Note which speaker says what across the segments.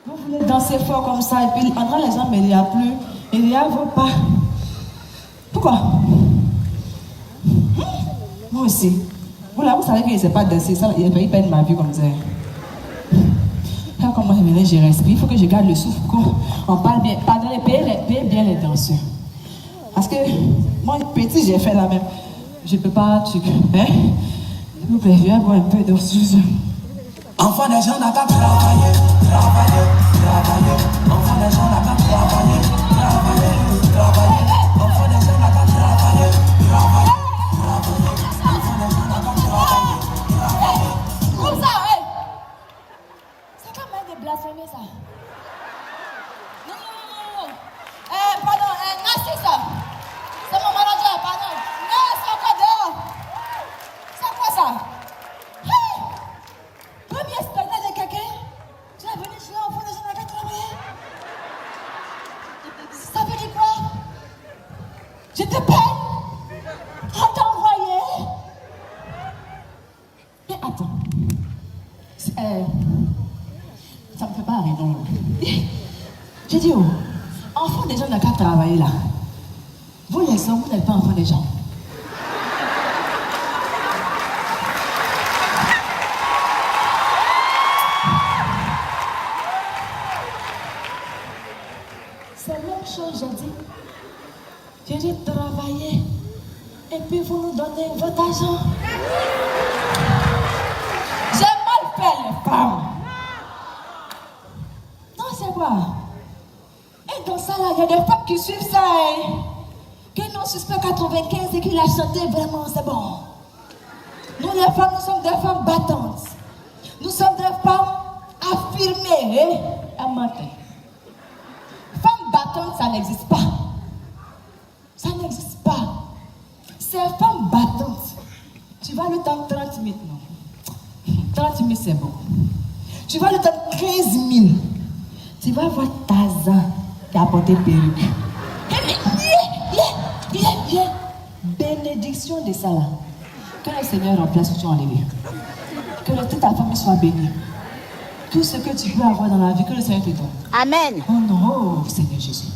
Speaker 1: Vous voulez danser fort comme ça, et puis pendant les gens, mais il n'y a plus. Il n'y a pas. Pourquoi? Moi aussi. Vous savez qu'il ne sait pas danser, ça, il perd ma vie comme ça. Quand comment je respire, il faut que je garde le souffle, qu'on parle bien. Pardon, payer bien les danseurs. Parce que moi, petit, j'ai fait la même. Je ne peux pas, S'il vous plaît, je vais avoir un peu de danseuse.
Speaker 2: Enfant des gens n'a qu'à travailler. Enfant des gens n'a qu'à travailler. Enfant des gens n'a qu'à travailler.
Speaker 1: Comme ça, c'est quand même de blasphémer ça. Non. Pardon, Nassi ça. C'est mon manager, pardon. Non, c'est encore dehors. C'est quoi ça? Premier spectacle de quelqu'un, tu es venu chez l'enfant de gens qui travailler. Ça veut dire quoi? Je te paye à t'envoyer. Mais attends. Ça me fait pas rire, non. J'ai dit, enfant des gens n'a qu'à travailler là. Vous les hommes, vous n'êtes pas enfants des gens. C'est la même chose, j'ai dit. J'ai dit travailler. Et puis vous nous donnez votre argent. J'ai mal fait les femmes. Non, c'est quoi? Et dans ça, là, il y a des femmes qui suivent ça. Que non, suspect 95 et qu'il a chanté, vraiment, c'est bon. Nous, les femmes, nous sommes des femmes battantes. Nous sommes des femmes affirmées et aimantées. Femmes battantes, ça n'existe pas. Ça n'existe pas. Ces femmes battantes, tu vas le temps 30 minutes, non? 30 minutes, c'est bon. Tu vas le temps 15 000. Tu vas voir Tarzan qui a porté perruque. Bénédiction de ça là. Que le Seigneur remplace tout enlevé. Que toute ta famille soit bénie. Tout ce que tu veux avoir dans la vie, que le Seigneur te donne.
Speaker 3: Amen.
Speaker 1: Oh non, Seigneur Jésus.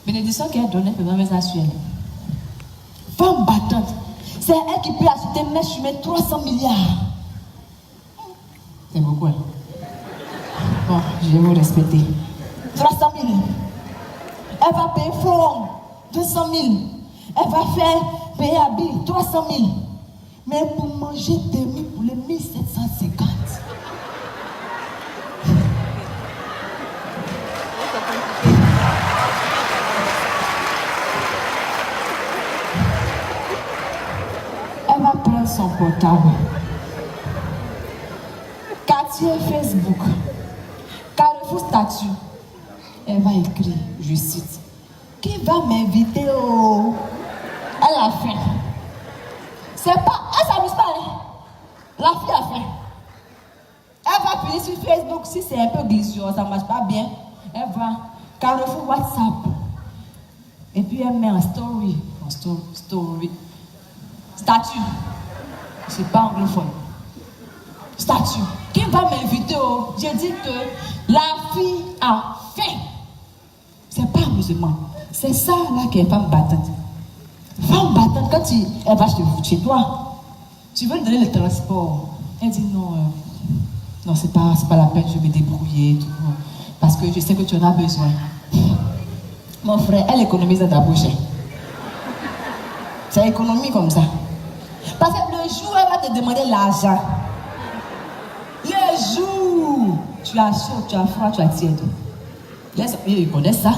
Speaker 1: Bénédiction qu'elle a donnée pendant mes assuels. Femme battante. C'est elle qui peut acheter mes chemins 300 milliards. C'est beaucoup, hein? Bon, je vais vous respecter. 300 000. Elle va payer Florent 200 000. Elle va faire payer à Bill 300 000. Mais pour manger demi pour les 1750. Elle va prendre son portable. Quartier Facebook. Carrefour statut. Elle va écrire, je cite, qui va m'inviter au... Elle a faim. C'est pas... Elle s'amuse pas, hein? La fille a faim. Elle va finir sur Facebook, si c'est un peu glissant, ça marche pas bien. Elle va Carrefour WhatsApp. Et puis elle met un story. Story. Statut. C'est pas anglophone. Statut. Qui va m'inviter au... J'ai dit que la fille a faim. C'est pas musulman. C'est ça là qui est femme battante. Femme battante, quand elle va chez toi, tu veux lui donner le transport. Elle dit non, non, c'est pas la peine, je vais me débrouiller. Tout, parce que je sais que tu en as besoin. Mon frère, elle économise dans ta bouche. C'est économie comme ça. Parce que le jour où elle va te demander l'argent, le jour tu as chaud, tu as froid, tu as tiède. Ils connaissent ça.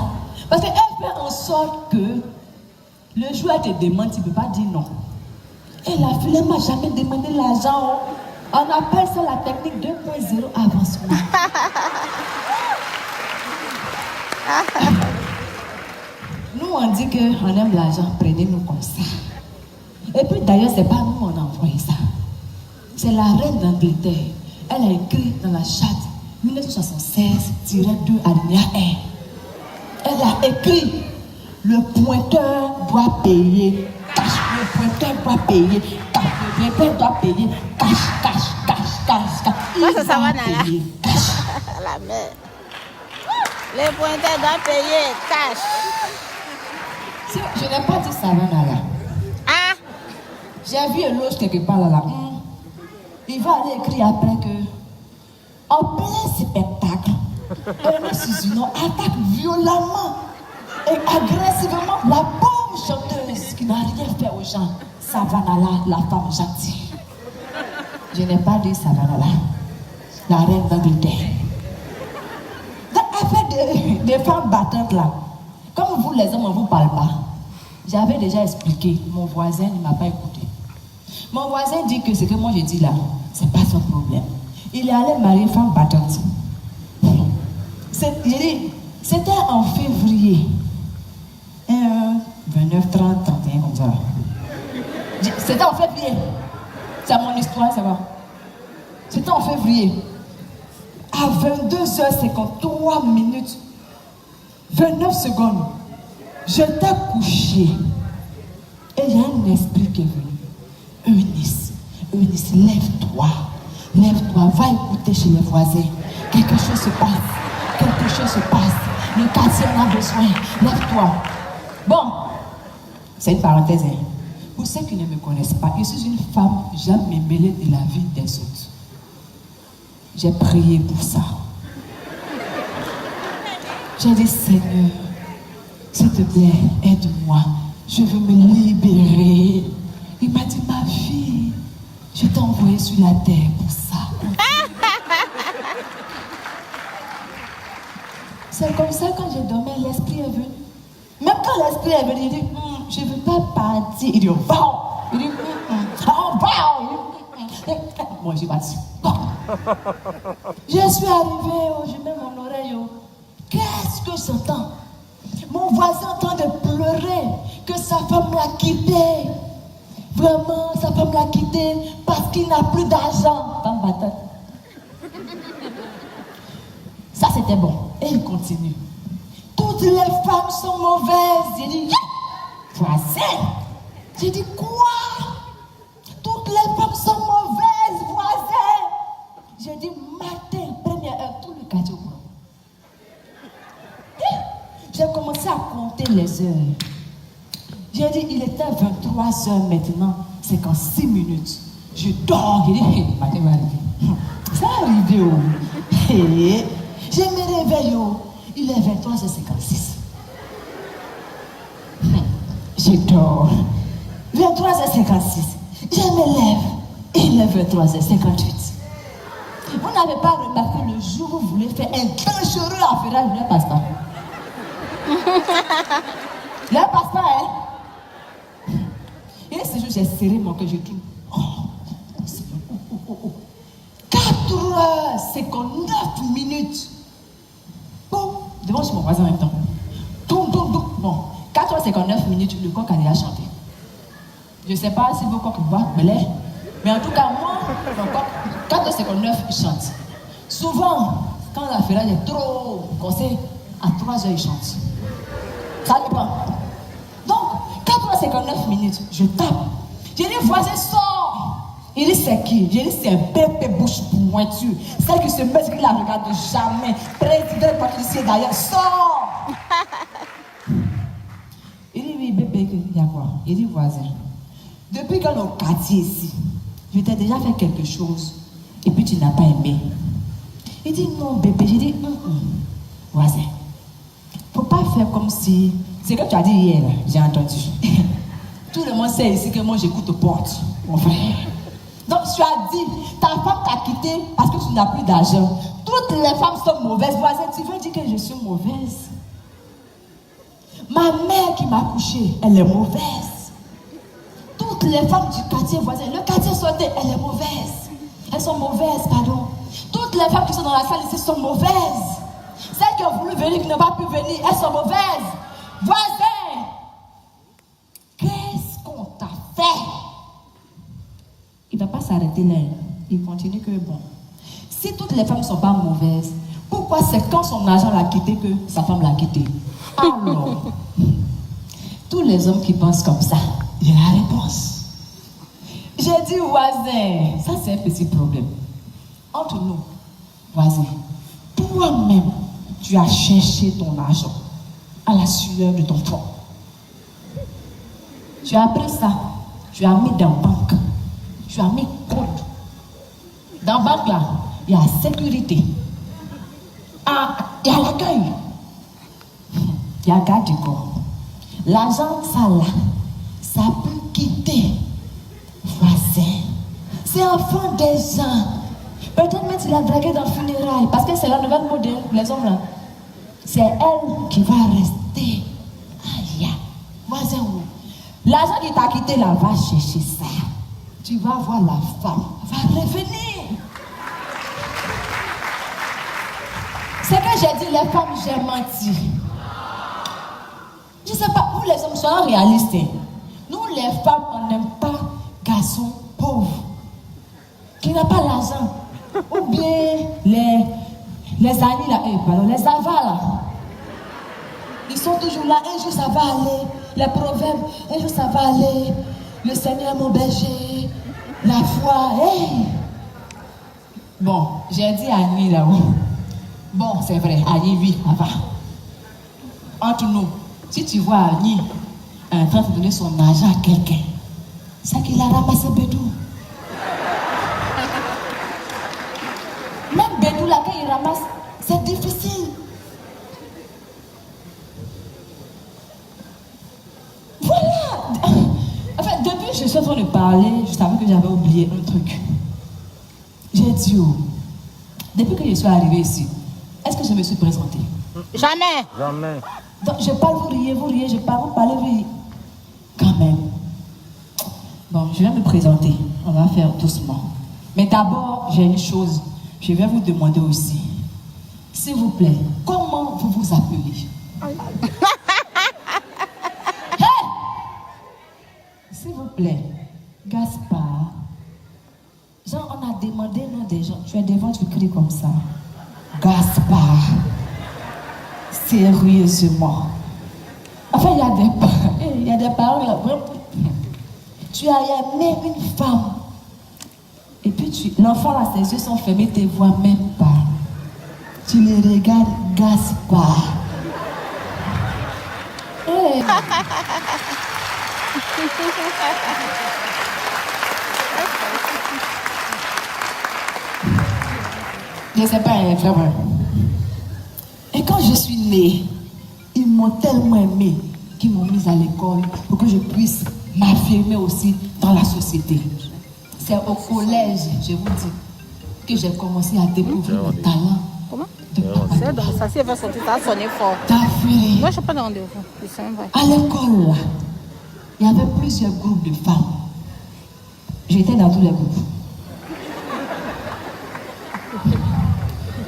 Speaker 1: Parce qu'elle fait en sorte que le jour où elle te demande, tu ne peux pas dire non. Et la fille ne m'a jamais demandé l'argent. On appelle ça la technique 2.0 avancement. Nous, on dit qu'on aime l'argent, prenez-nous comme ça. Et puis d'ailleurs, c'est pas nous on a envoyé ça. C'est la reine d'Angleterre. Elle a écrit dans la charte 1976-2 alinéa 1. Elle a écrit le pointeur doit payer cash. Le pointeur doit payer cash. Le pointeur doit payer cash.
Speaker 3: Moi, ça va, Nana. La mère. Les pointeurs doivent payer cash.
Speaker 1: Je n'ai pas dit Savannah là.
Speaker 3: Ah!
Speaker 1: J'ai vu un loge quelque part là. Il va aller écrire après que, en plein spectacle, un Suzuno attaque violemment et agressivement la pauvre chanteuse qui n'a rien fait aux gens. Savannah là, la femme gentille. Je n'ai pas dit Savannah là, la reine d'Angleterre. Affaire des femmes battantes là, comme vous les hommes, on ne vous parle pas. J'avais déjà expliqué, mon voisin ne m'a pas écouté. Mon voisin dit que ce que moi je dis là, c'est pas son problème. Il est allé marier une femme battante. C'était en février. 29, 30, 31, comme ça. C'était en février. C'est mon histoire, ça va. C'était en février. À 22h53 minutes, 29 secondes, j'étais couché. Et il y a un esprit qui est venu. Eunice, lève-toi. Lève-toi, va écouter chez les voisins. Quelque chose se passe. Le quartier en a besoin. Lève-toi. Bon, c'est une parenthèse. Hein. Pour ceux qui ne me connaissent pas, je suis une femme, j'aime me mêler de la vie des autres. J'ai prié pour ça. J'ai dit, Seigneur, s'il te plaît, aide-moi. Je veux me libérer. Il m'a dit, ma fille, je t'ai envoyé sur la terre pour ça. C'est comme ça, quand je dormais, l'esprit est venu. Même quand l'esprit est venu, il dit, je ne veux pas partir. Il dit, va. Il dit, va. Moi, j'ai parti. Je suis arrivée, je mets mon oreille. Qu'est-ce que j'entends? Mon voisin est en train de pleurer que sa femme l'a quitté. Vraiment, sa femme l'a quitté parce qu'il n'a plus d'argent. Femme battante. Ça, c'était bon. Et il continue. Toutes les femmes sont mauvaises. J'ai dit, voisin. J'ai dit, quoi? Toutes les femmes sont mauvaises, voisin. J'ai dit, matin, première heure, tout le quartier au courant. J'ai commencé à compter les heures. J'ai dit, il était 23h maintenant, c'est qu'en 6 minutes. Je dors, j'ai dit, matin va arriver. Ça arrive, oh. Je me réveille, oh. Il est 23h56. Je dors. 23h56. Je me lève. Il est 23h58. Vous n'avez pas remarqué le jour où vous voulez faire un dangereux affairage, ne passe pas. Ne passe pas, hein. Et ce jour, j'ai serré mon cœur, je tourne. 4h59 minutes. Bon, devant chez mon voisin en même temps. Bon, 4h59 minutes, le coq a déjà chanté. Je ne sais pas si vos coqs voient, mais en tout cas, moi, mon coq, 4h59, il chante. Souvent, quand l'affairage est trop corsé, à 3h, il chante. Ça dépend. Donc, 4h59 minutes, je tape. J'ai dit, voisin, sors. Il dit, c'est qui? J'ai dit, c'est un bébé bouche pointue. Celle qui se met, qui la regarde jamais. Président policier d'ailleurs, sors. Il dit, oui, bébé, il y a quoi? Il dit, voisin, depuis qu'on est au quartier ici, je t'ai déjà fait quelque chose et puis tu n'as pas aimé. Il dit, non, bébé. J'ai dit, voisin, faut pas faire comme si... C'est comme tu as dit hier, j'ai entendu. Tout le monde sait ici que moi j'écoute aux portes, mon frère. Donc tu as dit, ta femme t'a quitté parce que tu n'as plus d'argent. Toutes les femmes sont mauvaises. Voisin, tu veux dire que je suis mauvaise? Ma mère qui m'a couchée, elle est mauvaise. Toutes les femmes du quartier voisin, le quartier sauté, elle est mauvaise. Elles sont mauvaises, pardon. Toutes les femmes qui sont dans la salle ici sont mauvaises. Celles qui ont voulu venir, qui n'ont pas pu venir, elles sont mauvaises. Voisin, qu'est-ce qu'on t'a fait? Il ne va pas s'arrêter là. Il continue que bon. Si toutes les femmes ne sont pas mauvaises, pourquoi c'est quand son agent l'a quitté que sa femme l'a quitté? Alors, tous les hommes qui pensent comme ça, il y a la réponse. J'ai dit, voisin, ça c'est un petit problème. Entre nous, voisin, toi-même, tu tu as cherché ton argent à la sueur de ton front. Tu as pris ça, tu as mis dans la banque, tu as mis compte. Dans la banque là, il y a sécurité. Ah, il y a l'accueil. Il y a garde du corps. L'argent, ça là, ça peut quitter voisin. C'est enfant des gens. Peut-être même s'il a dragué dans le funérail, parce que c'est la nouvelle mode, les hommes là. C'est elle qui va rester. Aïe, voisin où? L'argent qui t'a quitté là, va chercher ça. Tu vas voir la femme, va revenir. C'est que j'ai dit, les femmes, j'ai menti. Je ne sais pas, vous les hommes, soyons réalistes. Nous les femmes, on n'aime pas garçons pauvres, qui n'ont pas l'argent. Ou bien les amis là, les avars là. Ils sont toujours là, un jour ça va aller. Les proverbes, un jour ça va aller. Le Seigneur est mon berger. La foi, hey. Bon, j'ai dit à Annie là-haut. Bon, c'est vrai, Annie, oui, ça va. Entre nous, si tu vois Annie en train de donner son argent à quelqu'un, c'est qu'il a ramassé Bédou. Même Bédou là, quand il ramasse, c'est difficile. Voilà. Enfin, depuis que je suis en train de parler, je savais que j'avais oublié un truc. J'ai dit, oh, depuis que je suis arrivée ici, est-ce que je me suis présentée?
Speaker 3: Jamais.
Speaker 4: Jamais.
Speaker 1: Donc, je parle, vous riez, je parle, vous parlez, vous riez. Quand même. Bon, je vais me présenter. On va faire doucement. Mais d'abord, j'ai une chose. Je vais vous demander aussi. S'il vous plaît, comment vous vous appelez? Hey! S'il vous plaît, Gaspard. Genre, on a demandé nom des gens. Tu es devant, tu cries comme ça. Gaspard. Sérieusement. Enfin, il y a des paroles là. Tu as aimé une femme. Et puis, l'enfant là, ses yeux sont fermés, tu ne vois même pas. Tu les regardes, Gaspard. Hey. Je ne sais pas, vraiment. Et quand je suis née, ils m'ont tellement aimé qu'ils m'ont mise à l'école pour que je puisse m'affirmer aussi dans la société. C'est au collège, je vous dis, que j'ai commencé à découvrir mon talent.
Speaker 3: Comment?
Speaker 1: De
Speaker 3: Donc, ça, si elle va sortir, ça a sonné fort.
Speaker 1: t'as vu?
Speaker 3: Moi, je n'ai pas de rendez-vous. C'est vrai.
Speaker 1: À l'école, là, il y avait plusieurs groupes de femmes. J'étais dans tous les groupes.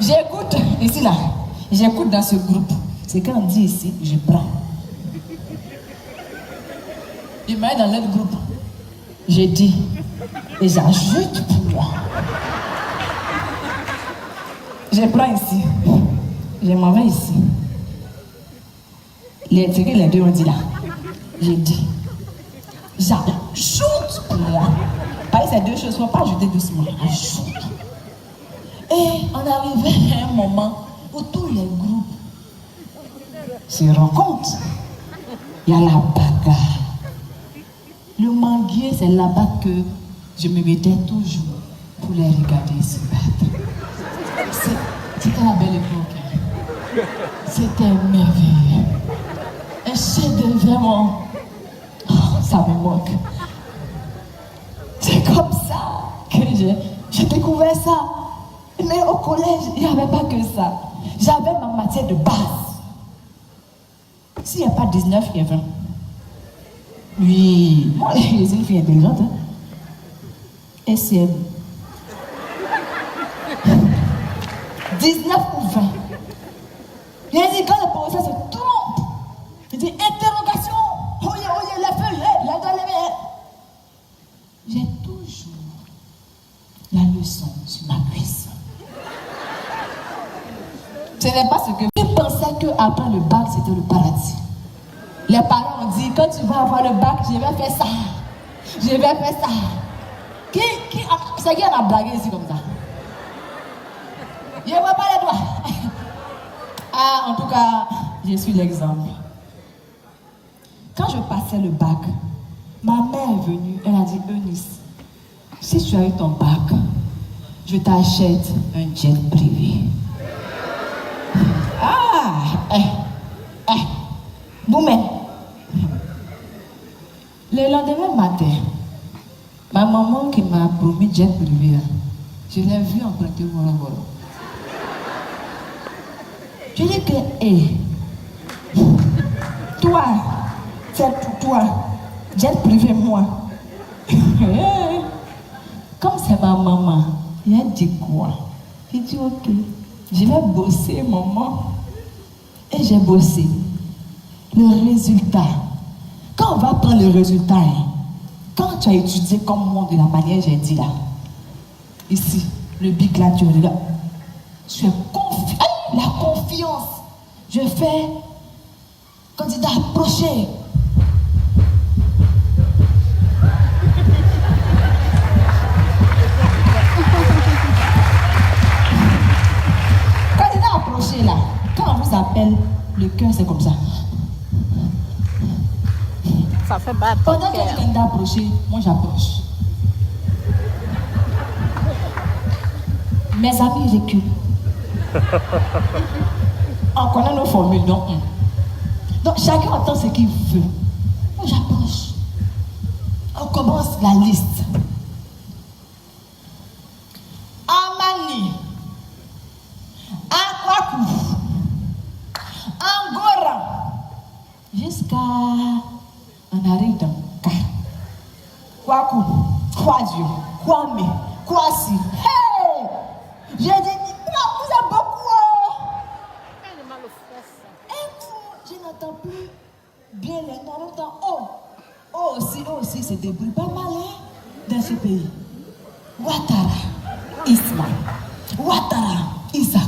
Speaker 1: J'écoute, ici là, j'écoute dans ce groupe. C'est quand on dit ici, je prends. Il m'a dans l'autre groupe. J'ai dit, et j'ajoute pour moi. Je prends ici. Je m'en vais ici. Les deux ont dit là. J'ai dit, j'ajoute pour moi. Pareil, ces deux choses, il ne faut pas ajouter doucement. Ajoute. Et on arrivait à un moment où tous les groupes se rencontrent. Il y a la bagarre. Le manguier, c'est là-bas que je me mettais toujours pour les regarder se battre. C'était la belle époque. Hein. C'était merveilleux. Un chef-d'œuvre vraiment. Oh, ça me manque. C'est comme ça que j'ai découvert ça. Mais au collège, il n'y avait pas que ça. J'avais ma matière de base. S'il n'y a pas 19, il y a 20. Oui, moi, je suis une fille intelligente. Hein. SM. 19 ou 20. Il a dit, quand le professeur se trompe, il dit interrogation. Oye, la feuille, la dans les mains. J'ai toujours la leçon sur ma cuisse. Ce n'est pas ce que je pensais qu'après le bac, c'était le paradis. Les parents ont dit, quand tu vas avoir le bac, je vais faire ça. Je vais faire ça. C'est qui en a blagué ici comme ça? Je ne vois pas les doigts. Ah, en tout cas, je suis l'exemple. Quand je passais le bac, ma mère est venue, elle a dit, Eunice, si tu as eu ton bac, je t'achète un jet privé. Boumé. Le lendemain matin, ma maman qui m'a promis jet privé, je l'ai vue emprunter mon envol. Je dis que, toi, c'est toi, jet privé moi. Comme c'est ma maman, il a dit quoi? J'ai dit ok, je vais bosser maman. Et j'ai bossé. Le résultat, quand on va prendre le résultat, quand tu as étudié comme moi de la manière j'ai dit là, ici, le bic là, tu regardes, tu es confiant, la confiance. Je fais candidat approché. Candidat approché là, quand on vous appelle, le cœur c'est comme ça.
Speaker 3: Ça fait battre.
Speaker 1: Pendant que le candidat approché, moi j'approche. Mes amis reculent. On connaît nos formules, donc. Donc chacun entend ce qu'il veut. Moi j'approche. On commence la liste. Amani, Akwaku, Angora, jusqu'à on arrive dans K. Kwaku, Kwadjo, Kwame, Kwasi. Hey! J'ai dit, non, vous êtes beaucoup. Et je n'entends plus bien les noms. On entend oh aussi, c'est des bruits pas mal dans ce pays. Ouattara, Isma, Ouattara, Isaac,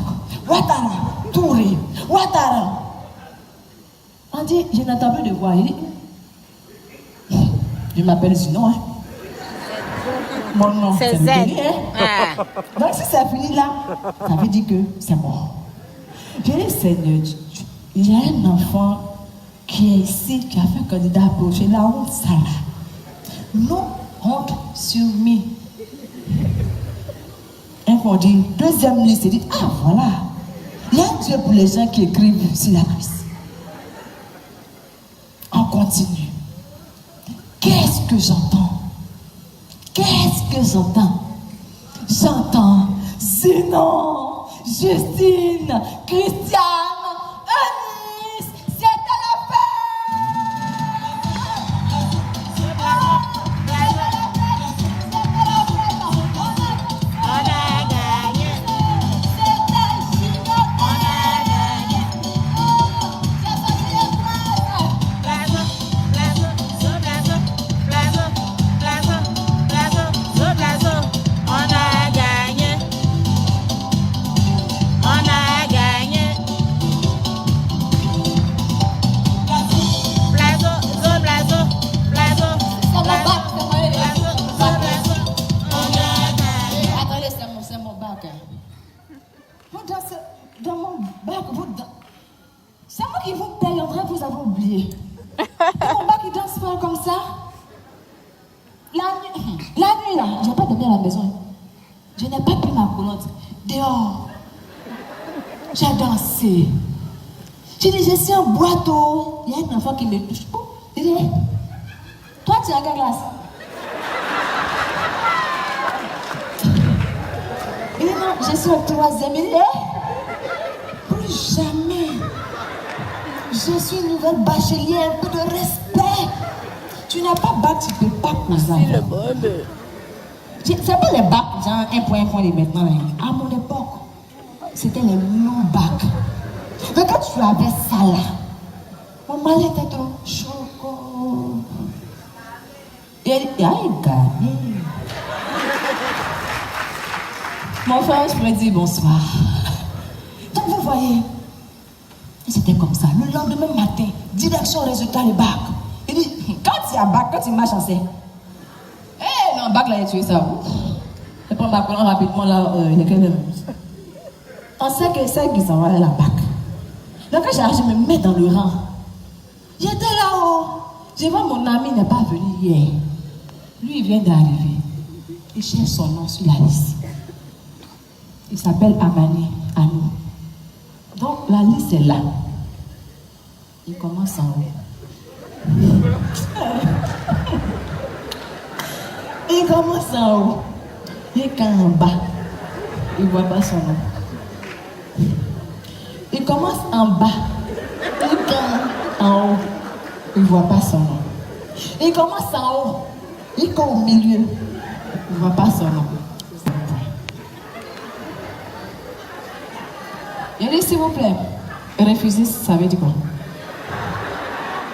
Speaker 1: Ouattara, Touré, Ouattara. On dit, je n'entends plus de voix. Il dit, je m'appelle Zino. Mon nom,
Speaker 3: C'est
Speaker 1: le
Speaker 3: Z.
Speaker 1: dernier, Donc si c'est fini là, ça veut dire que c'est mort. Je dis, Seigneur, il y a un enfant qui est ici, qui a fait candidat approché, la honte, ça là. Non, honte sur moi. Et on dit, deuxième liste, il dit, ah voilà, il y a un Dieu pour les gens qui écrivent sur la cuisse. On continue. Qu'est-ce que j'entends? Qu'est-ce que j'entends? J'entends Zénon, Justine, Christiane, Eunice, c'était la dans mon bac, c'est moi qui vous paye, en vrai, vous avez oublié. Mon bac, il danse pas comme ça. La nuit là, j'ai pas dormi à la maison. Je n'ai pas pris ma colonne. Dehors, j'ai dansé. J'ai dit, je suis en boiteau. Il y a un enfant qui me touche. Il dit, toi, tu as quelle classe? Il dit, non, je suis au troisième. Il dit, plus jamais. Je suis une nouvelle bachelière, un peu de respect. Tu n'as pas bac, tu ne peux pas poser.
Speaker 3: C'est le bonheur.
Speaker 1: C'est pas les bacs, genre un point les maintenant. À mon époque, c'était les longs bacs. Donc quand tu avais ça là, mon mal était trop choco. Et il a gagné. Mon frère, je me dis bonsoir. Donc vous voyez, c'était comme ça. Le lendemain matin, direction résultat le bac. Il dit, quand tu as bac, quand tu marches en C. Eh, non, bac là, il a tué ça. Je prends ma colonne rapidement là, il est quelle heure? On sait que c'est qui s'en va à la bac. Donc quand j'arrive, je me mets dans le rang. J'étais là-haut. Je vois mon ami n'est pas venu hier. Lui, il vient d'arriver. Il cherche son nom sur la liste. Il s'appelle Amani, Anou. Donc la liste est là. Il commence en haut. Il commence en haut. Et quand en bas, il ne voit pas son nom. Il commence en bas. Et quand en haut, il ne voit pas son nom. Il commence en haut. Il court au milieu. Il ne voit pas son nom. Il dit, s'il vous plaît, refuser, ça veut dire quoi?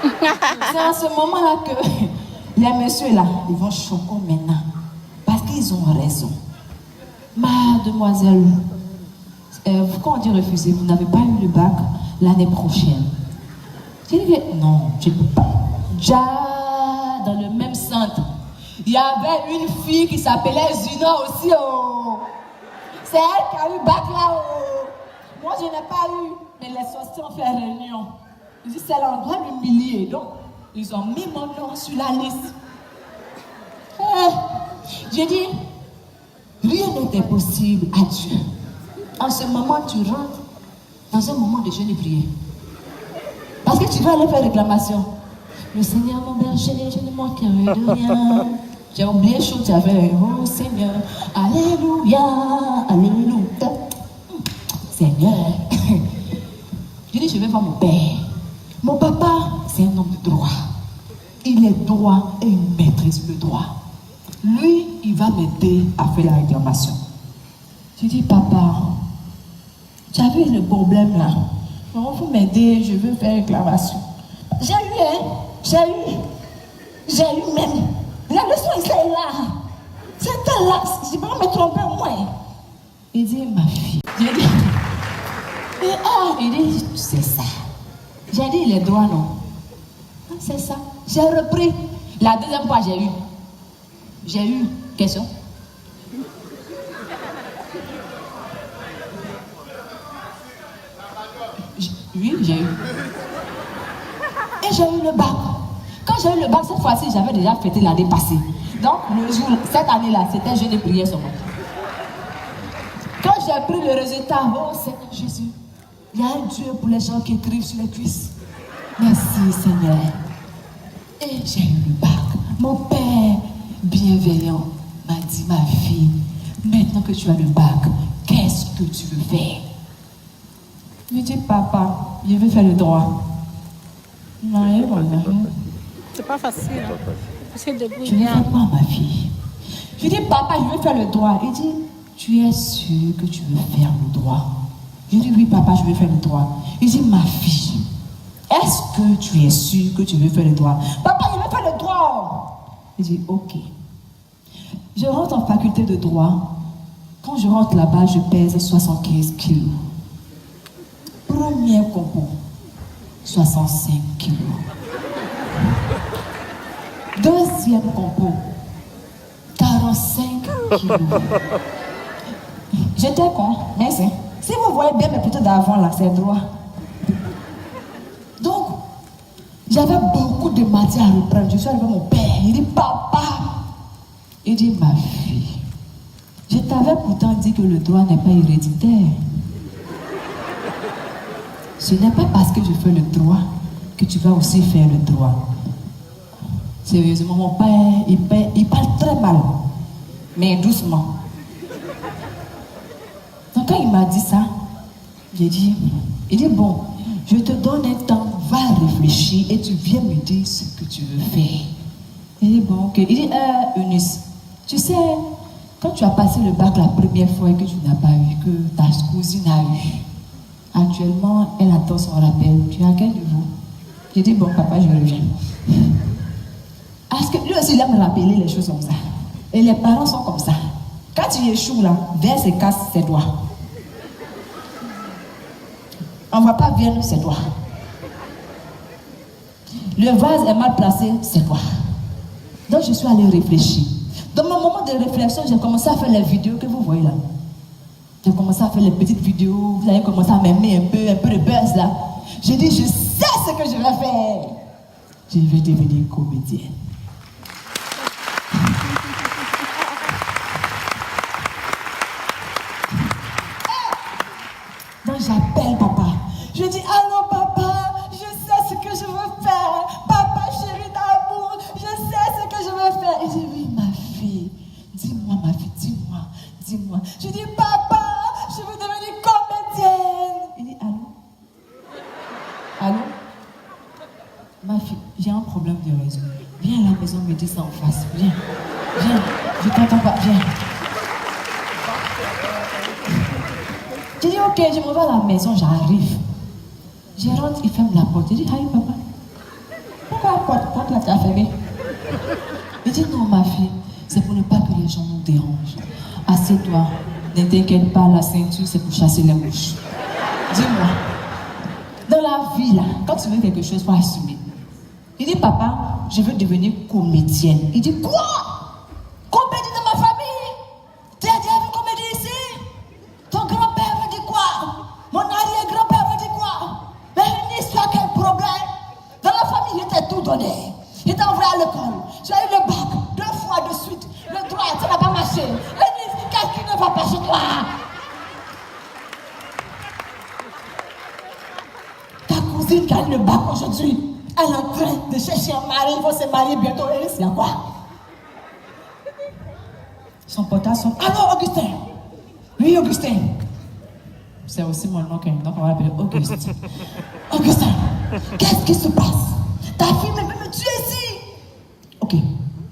Speaker 1: C'est à ce moment-là que les messieurs là, ils vont choquer maintenant. Parce qu'ils ont raison. Mademoiselle, quand on dit refuser, vous n'avez pas eu le bac l'année prochaine. J'ai dit, non, je ne peux pas. Déjà, dans le même centre, il y avait une fille qui s'appelait Zuna aussi. Oh. C'est elle qui a eu le bac là. Oh. Moi, je n'ai pas eu, mais les sorciers ont fait réunion. Ils disent, c'est l'endroit l'humilier. Donc, ils ont mis mon nom sur la liste. J'ai dit, rien n'est impossible à Dieu. En ce moment, tu rentres dans un moment de jeûne et prière. Parce que tu vas aller faire réclamation. Le Seigneur mon berger, je ne manquerai de rien. J'ai oublié ce que tu avais. Oh Seigneur, alléluia, alléluia. Seigneur, je dis, je vais voir mon père. Mon papa, c'est un homme de droit. Il est droit et il maîtrise le droit. Lui, il va m'aider à faire la réclamation. Je dis, papa, tu as vu le problème là? Il faut m'aider, je veux faire réclamation. J'ai eu même. La leçon, elle est là. C'était là. Je ne vais pas me tromper moi. Il dit, ma fille. J'ai dit, il dit, c'est ça. J'ai dit, il est droit, non? C'est ça. J'ai repris. La deuxième fois, j'ai eu question. Oui, j'ai eu. Et j'ai eu le bac. Quand j'ai eu le bac, cette fois-ci, j'avais déjà fêté l'année passée. Donc, le jour, cette année-là, c'était jeûne et prière seulement. Quand j'ai pris le résultat, oh Seigneur Jésus, il y a un Dieu pour les gens qui écrivent sur les cuisses. Merci Seigneur. Et j'ai eu le bac. Mon père bienveillant m'a dit, ma fille, maintenant que tu as le bac, qu'est-ce que tu veux faire? Je lui dis, papa, je veux faire le droit. Non,
Speaker 3: c'est pas facile. Hein? C'est debout.
Speaker 1: Je veux faire quoi, ma fille? Je lui dis, papa, je veux faire le droit. Il dit, tu es sûr que tu veux faire le droit? Je dis, oui, papa, je veux faire le droit. Il dit, ma fille, est-ce que tu es sûr que tu veux faire le droit? Papa, je veux faire le droit. Il dit, ok. Je rentre en faculté de droit. Quand je rentre là-bas, je pèse 75 kilos. Premier concours, 65 kilos. Deuxième concours, 45 kilos. J'étais con, mais c'est. Si vous voyez bien mes photos d'avant là, c'est droit. Donc, j'avais beaucoup de matière à reprendre. Je suis arrivé à mon père. Il dit, papa. Il dit, ma fille, je t'avais pourtant dit que le droit n'est pas héréditaire. Ce n'est pas parce que je fais le droit que tu vas aussi faire le droit. Sérieusement, mon père, il parle très mal, mais doucement. Donc quand il m'a dit ça, il dit, bon, je te donne un temps, va réfléchir et tu viens me dire ce que tu veux faire. Il dit, bon, ok. Il dit, Eunice, tu sais, quand tu as passé le bac la première fois et que tu n'as pas eu, que ta cousine a eu, actuellement, elle attend son rappel. Tu es à quel niveau? J'ai dit, bon, papa, je reviens. Parce que lui aussi, il aime rappeler les choses comme ça. Et les parents sont comme ça. Quand tu échoues là, vers ses casse ses doigts. On ne va pas vers ses doigts. Le vase est mal placé, c'est doigts. Donc je suis allée réfléchir. Dans mon moment de réflexion, j'ai commencé à faire les vidéos que vous voyez là. J'ai commencé à faire les petites vidéos, vous avez commencé à m'aimer un peu de buzz là. J'ai dit, je sais ce que je vais faire. Je vais devenir comédienne. Donc j'appelle papa. Je dis, allô papa, je sais ce que je veux faire. Papa chéri d'amour, je sais ce que je veux faire. Il dit, oui ma fille, dis-moi ma fille, dis-moi, dis-moi. Je dis, papa, je veux devenir comédienne. Il dit, allô? Allô? Ma fille, j'ai un problème de réseau. Viens à la maison me dire ça en face. Viens, viens, je t'entends pas, viens. J'ai dit, ok, je me vais à la maison, j'arrive. Je rentre, il ferme la porte. Je dis, aïe papa, pourquoi la porte là t'as fermée? Il dit, non ma fille, c'est pour ne pas que les gens nous dérangent. Assieds-toi, ne t'inquiète pas, la ceinture c'est pour chasser les mouches. Dis-moi, dans la vie là, quand tu veux quelque chose, il faut assumer. Il dit, papa, je veux devenir comédienne. Il dit, quoi? Comédie dans ma famille? Tu as déjà vu comédie ici? Ton grand-père veut dire quoi? Mon arrière-grand-père veut dire quoi? Mais une histoire, quel problème? Dans la famille, il t'a tout donné. Il t'a envoyé à l'école. Tu as eu le bac 2 fois de suite. Le droit, ça n'a pas marché. Qu'est-ce qui ne va pas chez toi? Ta cousine qui a eu le bac aujourd'hui, elle est en train de chercher un mari. Il faut se marier bientôt. Et c'est à quoi? Son portable sonne. Allô, Augustin? Oui, Augustin. C'est aussi mon nom, donc on va l'appeler Auguste. Augustin, qu'est-ce qui se passe? Ta fille me tue ici. Ok,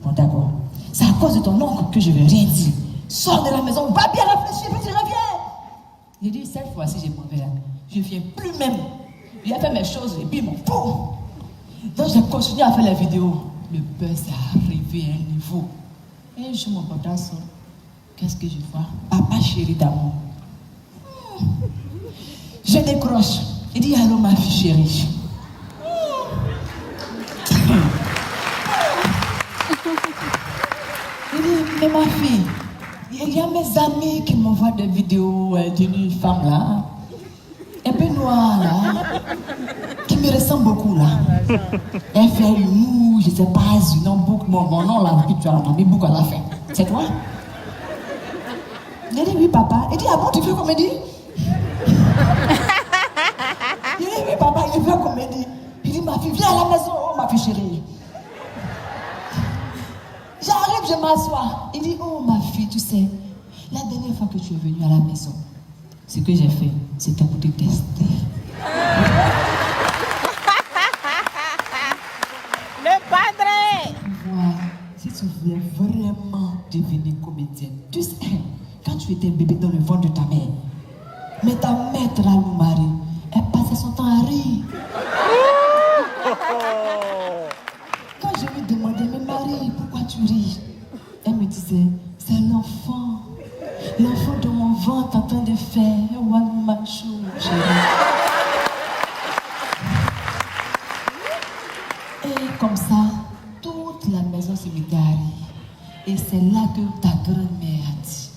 Speaker 1: bon d'accord. C'est à cause de ton oncle que je ne vais rien dire. Sors de la maison, va bien réfléchir, puis tu reviens. J'ai dit, cette fois-ci, j'ai m'en vais. Je ne viens plus même. Il a fait mes choses et puis il m'en fout. Donc j'ai continué à faire les vidéos. Le buzz est arrivé à un niveau. Et je me porte son. Qu'est-ce que je vois? Papa chéri d'amour. Je décroche. Il dit, allô ma fille chérie. Il dit, mais ma fille, il y a mes amis qui m'envoient des vidéos d'une femme là, un peu noire là, qui me ressemble beaucoup là. Elle fait l'humour, je sais pas, mon nom là, puis tu as mis beaucoup à la fin. C'est toi? Il dit, oui papa. Il dit, ah bon, tu fais comédie? Il dit, oui papa, il fait comédie. Il dit, ma fille, viens à la maison, oh ma fille chérie. J'arrive, je m'assois. Il dit, oh ma fille, tu sais, la dernière fois que tu es venue à la maison, ce que j'ai fait, c'était pour te tester.
Speaker 3: Le padre!
Speaker 1: Voilà, si tu voulais vraiment devenir comédienne, tu sais, quand tu étais bébé dans le ventre de ta mère, mais ta mère te l'a marié, elle passait son temps à rire. Quand je lui demandais, mais Marie, pourquoi tu ris? Elle me disait, c'est l'enfant de mon ventre en train de faire one man show. Et comme ça, toute la maison se mettait à rire. Et c'est là que ta grand-mère a dit,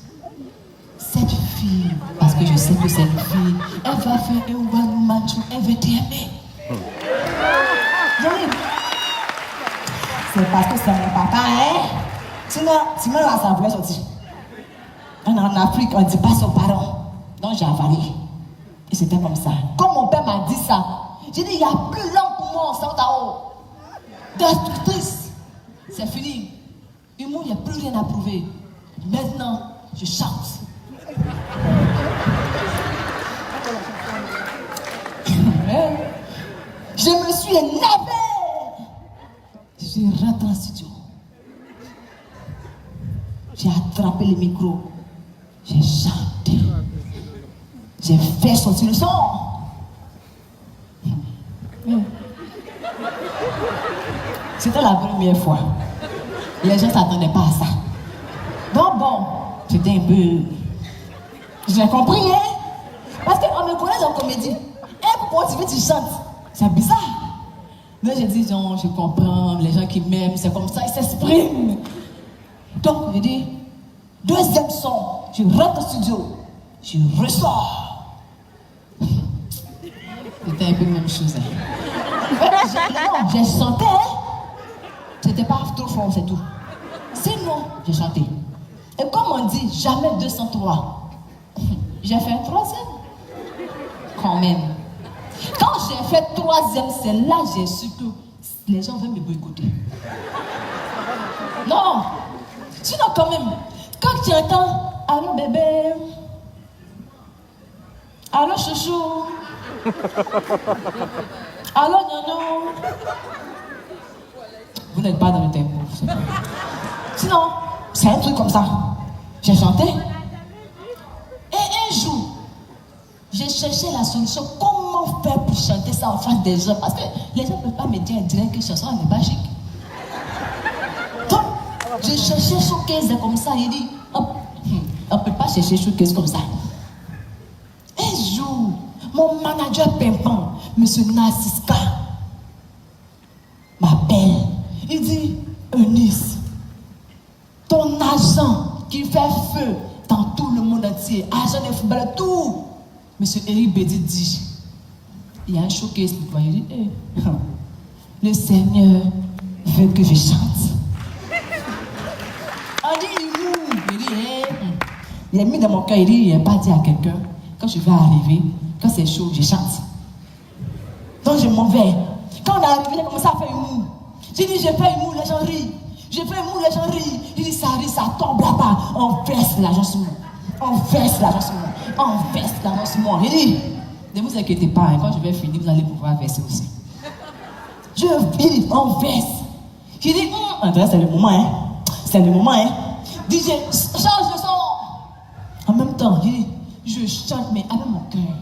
Speaker 1: cette fille, parce que je sais que c'est une fille, elle va faire un one man show, elle va t'aimer. C'est parce que c'est mon papa, hein? Sinon là, ça voulait sortir. En Afrique, on ne dit pas son parent. Donc j'ai avalé. Et c'était comme ça. Comme mon père m'a dit ça, j'ai dit, il n'y a plus long pour moi en Santao. Destructrice. C'est fini. Humour, il n'y a plus rien à prouver. Maintenant, je chante. Je me suis énervée. Je suis rentrée en studio. J'ai attrapé le micro. J'ai chanté. J'ai fait sortir le son. C'était la première fois. Les gens ne s'attendaient pas à ça. Donc bon, c'était un peu... J'ai compris, hein? Parce qu'on me connaît en comédie. Et pour motiver, tu chantes. C'est bizarre. Mais j'ai dit, genre, je comprends, les gens qui m'aiment, c'est comme ça, ils s'expriment. Donc, j'ai dit, deuxième son, je rentre au studio, je ressors. C'était un peu la même chose. Non, j'ai chanté. C'était pas trop fort, c'est tout. Sinon, j'ai chanté. Et comme on dit, jamais 203. J'ai fait un troisième. Quand même. Quand j'ai fait troisième, c'est là que j'ai su que les gens veulent me boycotter. Non. Sinon, quand même, quand tu entends « Allô bébé »,« Allô chouchou »,« Allô nono », vous n'êtes pas dans le tempo. Sinon, c'est un truc comme ça. J'ai chanté. Et un jour, j'ai cherché la solution. Comment faire pour chanter ça en face des gens? Parce que les gens ne peuvent pas me dire direct que chanson n'est pas chic. Donc, j'ai cherché showcase comme ça. Il dit, on ne peut pas chercher showcase comme ça. Un jour, mon manager pimpant, M. Narciska, m'appelle. Il dit, Eunice, ton agent qui fait feu dans tout le monde entier, agent de football, tout. Monsieur Eric Bédi dit, il y a un showcase pour toi. Il dit, le Seigneur veut que je chante. On dit, il dit, il a mis dans mon cœur, il dit, il n'a pas dit à quelqu'un, quand je vais arriver, quand c'est chaud, je chante. Donc je m'en vais. Quand on est arrivé, il a commencé à faire humour. J'ai dit, je fais humour, les gens rient. Je fais humour, les gens rient. Il dit, ça rit, ça tombe là-bas. On verse l'argent sur moi. On verse l'argent sur moi. On verse l'argent sur moi. Il dit, ne vous inquiétez pas, quand je vais finir, vous allez pouvoir verser aussi. Il dit, on verse. Il dit, André, c'est le moment, hein. C'est le moment, hein. DJ, change de son. En même temps, il dit, je chante, mais avec mon cœur.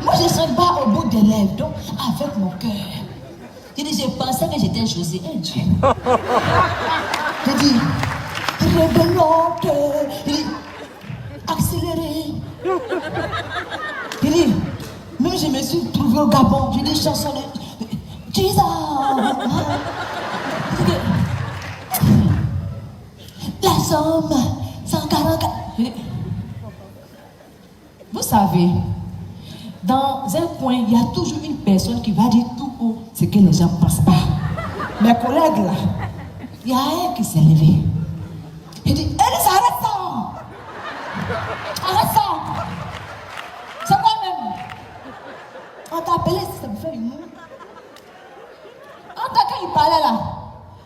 Speaker 1: Moi, je ne chante pas au bout des lèvres, donc avec mon cœur. Il dit, je pensais que j'étais José, Dieu. Il dit, révélons que. Il dit, accélérez. Il dit, même je me suis trouvé au Gabon, j'ai des chansons de Jesus. La somme, 144. Vous savez, dans un coin, il y a toujours une personne qui va dire tout haut ce que les gens ne pensent pas. Mes collègues là, il y a un qui s'est levé. Il dit, Elise, arrête ça! Arrête ça! C'est quoi même? On t'a appelé, ça me fait une moue. En tant qu'il parlait là,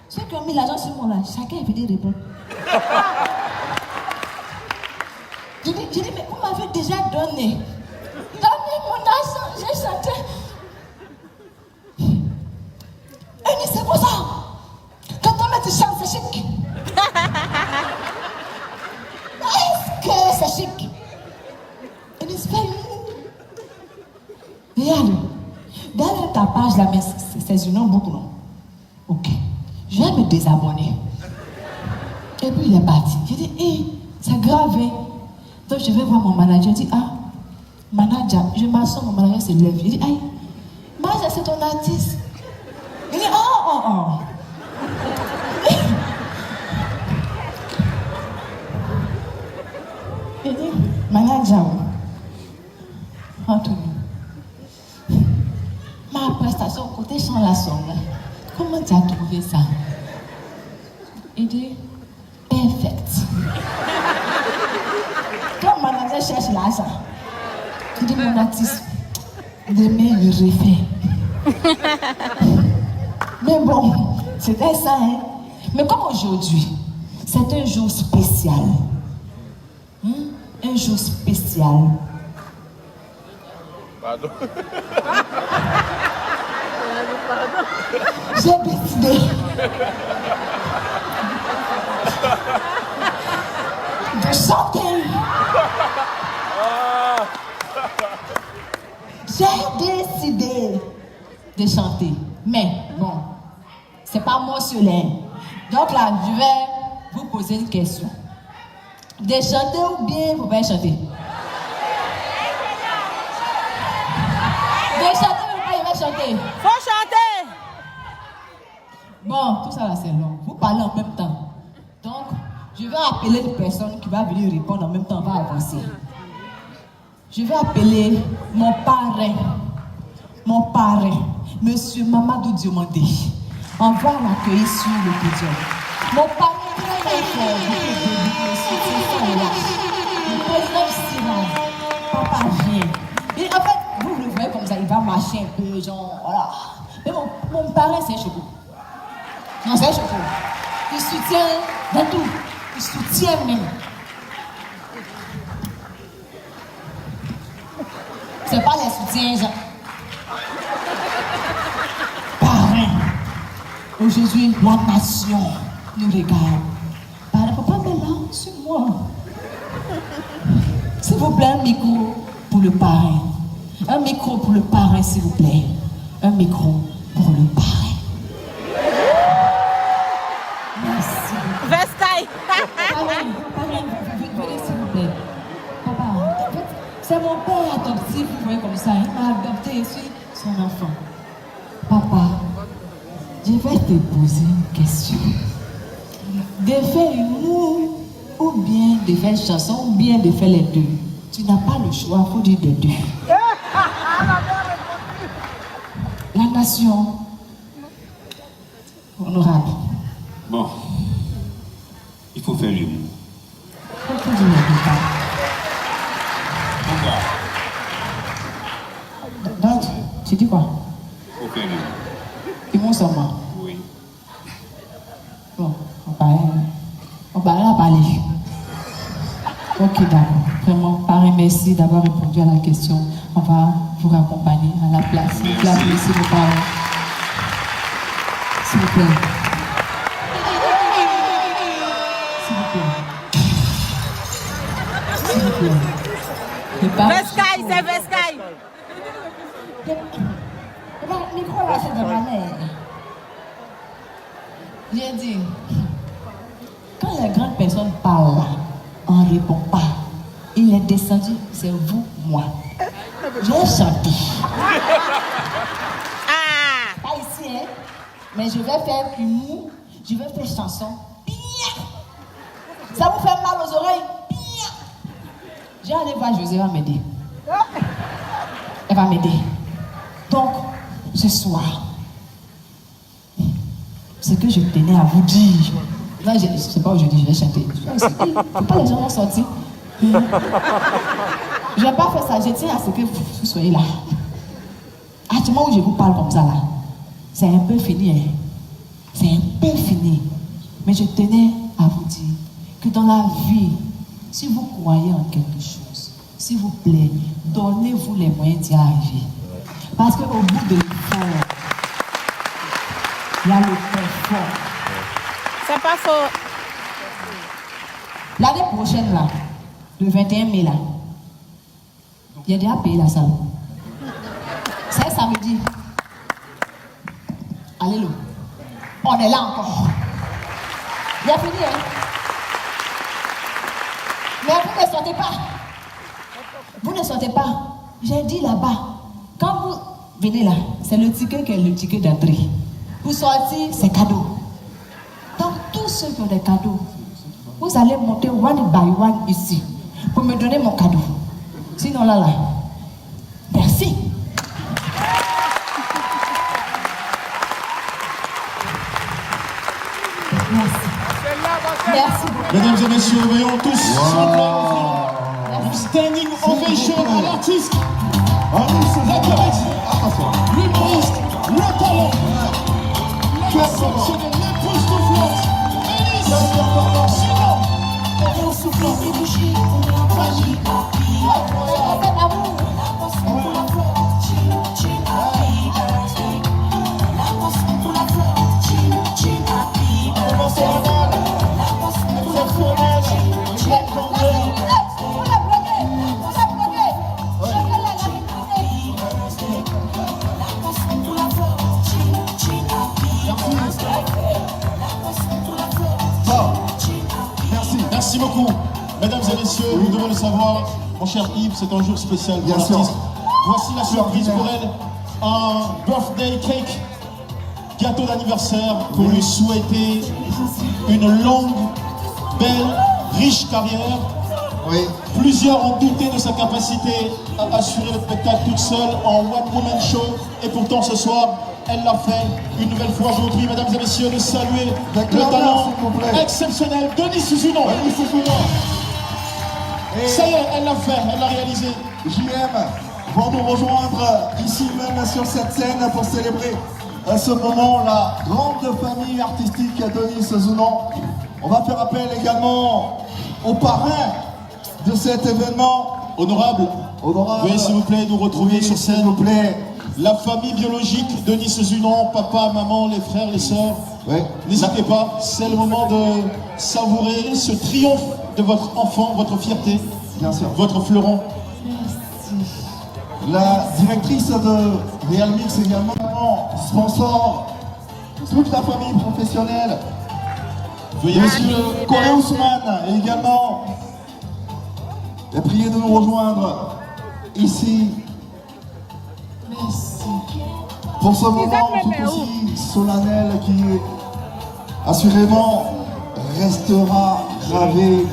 Speaker 1: ceux qui ont mis l'argent sur moi là, chacun est venu répondre. J'ai dit, mais vous m'avez déjà donné. Donnez mon argent, j'ai chanté. Et c'est pour ça. Quand on met du chant, c'est chic. Est-ce que c'est chic? Et il se fait regarde, derrière ta page là, mais c'est une nom beaucoup, non? Ok. Je vais me désabonner. Et puis il est parti. J'ai dit, c'est grave. Hein? Donc je vais voir mon manager. Il dit, manager, je m'assois, mon manager se lève. Il dit, manager, c'est ton artiste. Il dit, Il dit, manager, entre nous, ma prestation côté chant la somme, comment tu as trouvé ça? Il dit, perfect. Quand mon manager cherche l'argent, il dit, mon artiste, demain il refait. Mais bon, c'était ça, hein. Mais comme aujourd'hui, c'est un jour spécial. Un jour spécial.
Speaker 4: Pardon.
Speaker 1: J'ai décidé de chanter. J'ai décidé de chanter. Mais bon, c'est pas moi seul. Donc là, je vais vous poser une question. De chanter ou bien vous pouvez chanter? De chanter ou pas, il va chanter?
Speaker 3: Faut chanter!
Speaker 1: Bon, tout ça là c'est long. Vous parlez en même temps. Donc, je vais appeler une personne qui va venir répondre en même temps, on va avancer. Je vais appeler mon parrain, Monsieur Mamadou Diomandé. On va l'accueillir sur le podium. Mon parrain très fort, le président Siran, papa vient. Et en fait, vous le voyez comme ça, il va marcher un peu, genre, voilà. Mais mon parrain, c'est un choco. Non, c'est un choco. Il soutient dans tout. Il soutient même. C'est pas les soutiens, genre. Parrain. Aujourd'hui, la nation nous regarde. Parrain, papa, mais là, sur moi. S'il vous plaît, un micro pour le parrain. Un micro pour le parrain, s'il vous plaît. Un micro pour le parrain. Merci.
Speaker 3: Vescaille.
Speaker 1: Parrain, venez s'il vous plaît. Papa, en fait, c'est mon père adoptif, vous voyez comme ça. Il m'a adopté et je suis son enfant. Papa, je vais te poser une question. De faire humour ou bien de faire chanson ou bien de faire les deux. Tu n'as pas le choix, il faut dire les deux. La nation honorable.
Speaker 4: Bon, il faut faire l'humour.
Speaker 1: Pourquoi je ne le dis pas? Donc, tu dis quoi?
Speaker 4: Il faut faire l'humour.
Speaker 1: Humour seulement.
Speaker 4: Oui.
Speaker 1: Bon, on va parler. Ok, d'accord. Vraiment, parrain, merci d'avoir répondu à la question. On va vous raccompagner à la place.
Speaker 4: Merci.
Speaker 1: Applaudissez le parrain. S'il vous plaît. S'il vous plaît. S'il vous plaît. Le parrain-
Speaker 3: Vescaille, c'est Vescaille.
Speaker 1: Le micro là, c'est de ma mère. J'ai dit, quand les grandes personnes parlent là, on ne répond pas. Il est descendu, c'est vous, moi. J'ai chanté.
Speaker 3: Ah.
Speaker 1: Pas ici, hein. Mais je vais faire humour, je vais faire chanson. Bien. Ça vous fait mal aux oreilles? Bien. J'ai allé voir José, elle va m'aider. Elle va m'aider. Donc, ce soir, ce que je tenais à vous dire, là, je ne sais pas aujourd'hui, je vais chanter. Faut pas les gens vont sortir. Je n'ai pas fait ça, je tiens à ce que vous soyez là. À du moment où je vous parle comme ça là, c'est un peu fini, hein. C'est un peu fini. Mais je tenais à vous dire que dans la vie, si vous croyez en quelque chose, s'il vous plaît, donnez-vous les moyens d'y arriver. Parce qu'au bout de l'effort, il y a le confort.
Speaker 3: C'est pas faux.
Speaker 1: L'année prochaine, là, le 21 mai, là, il y a déjà payé la salle. C'est un samedi. Alléluia. On est là encore. Il a fini, hein? Mais vous ne sortez pas. Vous ne sortez pas. J'ai dit là-bas, quand vous venez là, c'est le ticket qui est le ticket d'entrée. Vous sortez, c'est cadeau. Donc, tous ceux qui ont des cadeaux, vous allez monter one by one ici pour me donner mon cadeau. Sinon, là, merci. Merci. Merci beaucoup.
Speaker 5: Mesdames et messieurs, veillons tous s'il vous plaît, une standing ovation à l'artiste, la comédie, l'humoriste, le talent, l'exceptionnel, l'époustouflante, Élise Simon. Merci beaucoup. Mesdames et messieurs, vous devez le savoir, mon cher Yves, c'est un jour spécial pour l'artiste. Voici la surprise pour elle, un birthday cake, gâteau d'anniversaire pour lui souhaiter une longue, belle, riche carrière.
Speaker 6: Oui.
Speaker 5: Plusieurs ont douté de sa capacité à assurer le spectacle toute seule en one-woman show. Et pourtant, ce soir, elle l'a fait. Une nouvelle fois, je vous prie, mesdames et messieurs, de saluer le talent exceptionnel de Denis Suzunon. Ça y est, elle l'a fait, elle l'a réalisé.
Speaker 6: JM vont nous rejoindre ici même sur cette scène pour célébrer ce moment, la grande famille artistique Denis Suzunon. On va faire appel également au parrain de cet événement.
Speaker 5: Honorable, veuillez s'il vous plaît nous retrouver sur scène.
Speaker 6: S'il vous plaît.
Speaker 5: La famille biologique de Denis Suzunon, papa, maman, les frères, les sœurs.
Speaker 6: Ouais.
Speaker 5: N'hésitez pas, c'est le moment de savourer ce triomphe de votre enfant, votre fierté,
Speaker 6: Bien sûr.
Speaker 5: votre fleuron.
Speaker 6: La directrice de Real Mix également, sponsor, toute la famille professionnelle.
Speaker 5: Veuillez
Speaker 6: Monsieur Coré Ousmane également. Et priez de nous rejoindre ici
Speaker 1: Merci.
Speaker 6: pour ce moment tout aussi solennel qui assurément restera gravé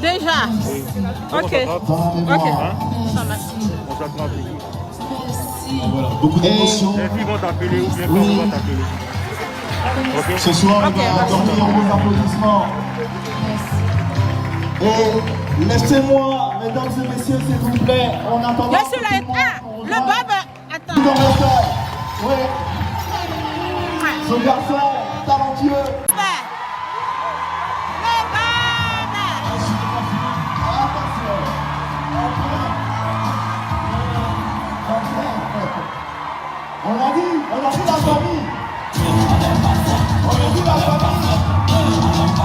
Speaker 3: Déjà. Ok.
Speaker 6: dans la mémoire.
Speaker 3: Ça marche.
Speaker 1: Merci.
Speaker 5: Voilà, beaucoup d'émotions.
Speaker 7: Les filles vont t'appeler ou bien quand
Speaker 6: Oui.
Speaker 7: on va t'appeler.
Speaker 5: Ce soir, on va
Speaker 6: Merci
Speaker 5: dormir
Speaker 6: pour vos applaudissements. Et laissez-moi, mesdames et messieurs, s'il vous plaît, en attendant.
Speaker 3: Laisse le bab. Attends.
Speaker 6: Dans le sol. Oui. Ce garçon talentueux.
Speaker 3: Le bab.
Speaker 6: Attention. On a dit la famille. On a dit la famille.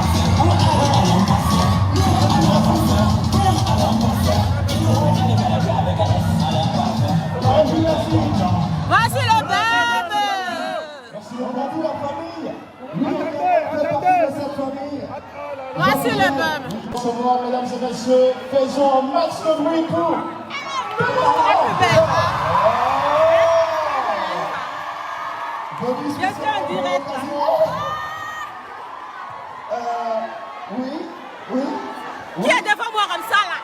Speaker 3: Voici le bab.
Speaker 6: On a dit la famille. Nous, on fait partie de cette famille.
Speaker 3: Voici le bab.
Speaker 5: Recevoir, mesdames et messieurs, faisons un max de bruit pour
Speaker 6: Denis
Speaker 3: Je suis en direct.
Speaker 6: Oui.
Speaker 3: Qui est devant moi comme ça là?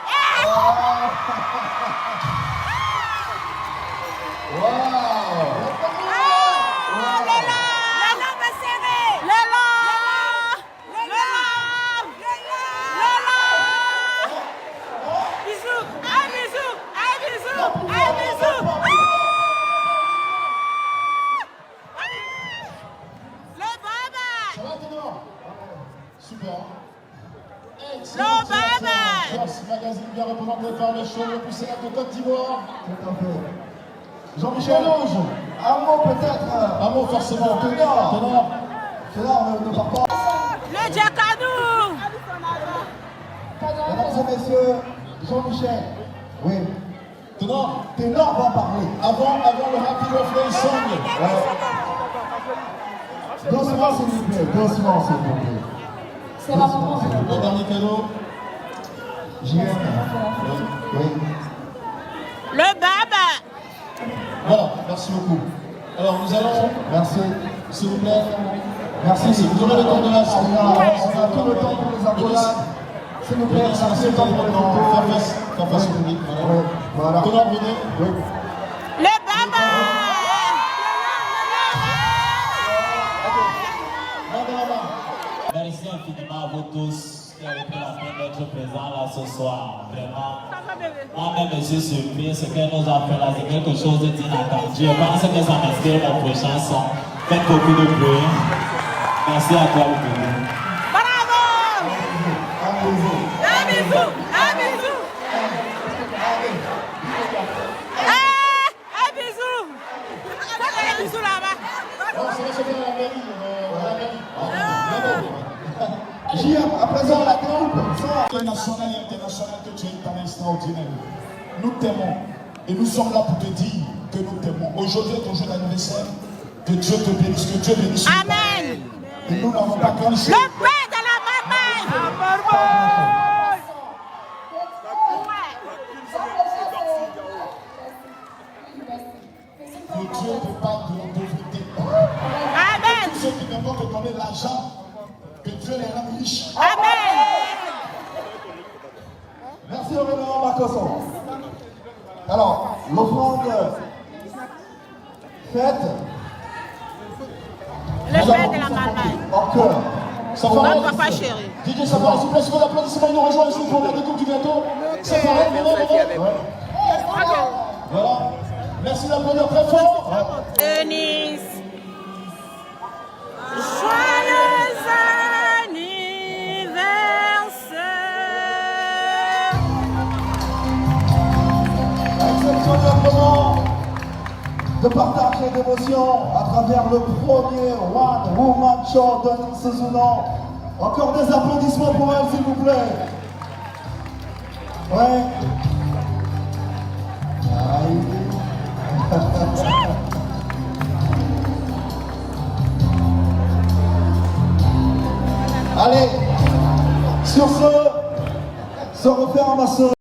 Speaker 5: Super.
Speaker 3: Le baba.
Speaker 5: Merci, magazine bien représenté par les cheveux plus célèbres de Côte d'Ivoire.
Speaker 6: Tout à fait. Jean-Michel Rouge, un mot peut-être.
Speaker 5: Un mot forcément.
Speaker 6: Ténor. Ténor, ne part pas.
Speaker 3: Le Djakanou.
Speaker 6: Mesdames et messieurs, Jean-Michel. Oui.
Speaker 5: Ténor,
Speaker 6: Ténor va parler.
Speaker 5: avant le Happy Birthday Song.
Speaker 6: Doucement, s'il vous plaît. Doucement, s'il vous plaît.
Speaker 1: C'est la maman.
Speaker 5: Le dernier cadeau.
Speaker 6: JM. Oui.
Speaker 3: Le baba.
Speaker 5: Voilà, merci beaucoup. Alors nous allons,
Speaker 6: Merci.
Speaker 5: s'il vous plaît,
Speaker 6: Merci.
Speaker 5: vous aurez le temps de la
Speaker 6: On a tout le temps pour les accolades. S'il vous plaît, merci le temps pour les photos.
Speaker 5: Faire face au public.
Speaker 6: Oui, voilà.
Speaker 5: Ténor, venez.
Speaker 6: Oui.
Speaker 3: Le baba.
Speaker 8: Merci infiniment à vous tous qui avez pris la peine d'être présents là ce soir. Vraiment, moi-même je suis surpris. Ce qu'elle nous a fait là, c'est quelque chose d'inattendu. Je pense que ça m'inspire mon prochain son. Faites beaucoup de bruit. Merci à toi, le public.
Speaker 3: Bravo.
Speaker 6: Allez-y.
Speaker 3: Un bisou. Un bisou. Un bisou. Un bisou là-bas.
Speaker 6: JM, à présent, la découpe.
Speaker 5: National et international que tu es une talent extraordinaire. Nous t'aimons et nous sommes là pour te dire que nous t'aimons. Aujourd'hui est ton jour d'anniversaire. Que Dieu te bénisse, que Dieu bénisse.
Speaker 3: Amen.
Speaker 5: Et nous n'avons pas clenché.
Speaker 3: Le pain de la marmaille.
Speaker 5: Que Dieu ne peut pas de pauvreté.
Speaker 3: Amen.
Speaker 5: Tous ceux qui ne vont te donner l'argent, que Dieu les rende riches.
Speaker 3: Amen.
Speaker 6: Sœur Laurent Makoso. Alors, l'offrande faite.
Speaker 3: Le père de la Malmaille.
Speaker 6: En cœur.
Speaker 5: Safarel,
Speaker 3: Papa chéri.
Speaker 5: DJ Safarel, s'il vous plaît, sur l'applaudissement, il nous rejoint ici pour la découpe du gâteau. Safarel, venez. Voilà. Merci d'applaudir très fort.
Speaker 3: Denise. Joyeux anniversaire.
Speaker 6: Exceptionnel moment de partage et d'émotion à travers le premier One Woman Show de Denise Zounon. Encore des applaudissements pour elle, s'il vous plaît. Ouais. Allez, sur ce, se referme à ce...